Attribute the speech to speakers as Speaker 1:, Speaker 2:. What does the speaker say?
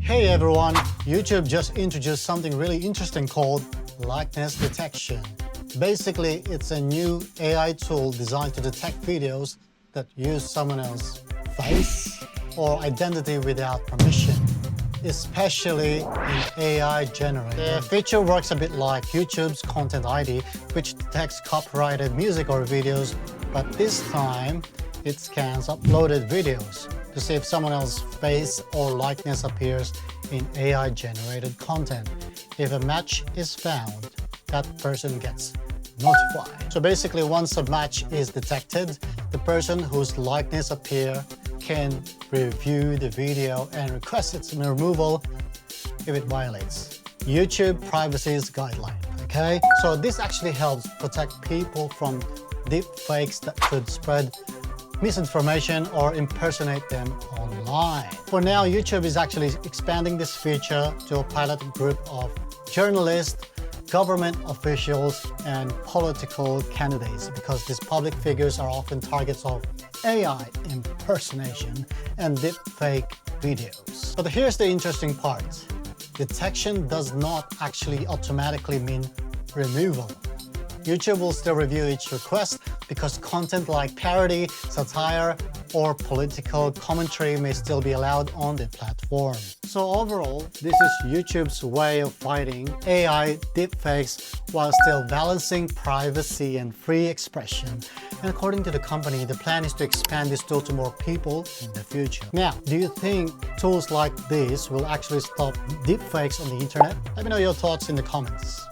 Speaker 1: Hey everyone, YouTube just introduced something really interesting called likeness detection. Basically, it's a new AI tool designed to detect videos that use someone else's face or identity without permission, especially in AI generated. The feature works a bit like YouTube's Content ID, which detects copyrighted music or videos, but this time it scans uploaded videos to see if someone else's face or likeness appears in AI-generated content. If a match is found, that person gets notified. So basically, once a match is detected, the person whose likeness appears can review the video and request its removal if it violates YouTube privacy's guideline. Okay, so this actually helps protect people from deepfakes that could spread misinformation or impersonate them online. For now, YouTube is actually expanding this feature to a pilot group of journalists, government officials, and political candidates because these public figures are often targets of AI impersonation and deepfake videos. But here's the interesting part. Detection does not actually automatically mean removal. YouTube will still review each request because content like parody, satire, or political commentary may still be allowed on the platform. So overall, this is YouTube's way of fighting AI deepfakes while still balancing privacy and free expression. And according to the company, the plan is to expand this tool to more people in the future. Now, do you think tools like this will actually stop deepfakes on the internet? Let me know your thoughts in the comments.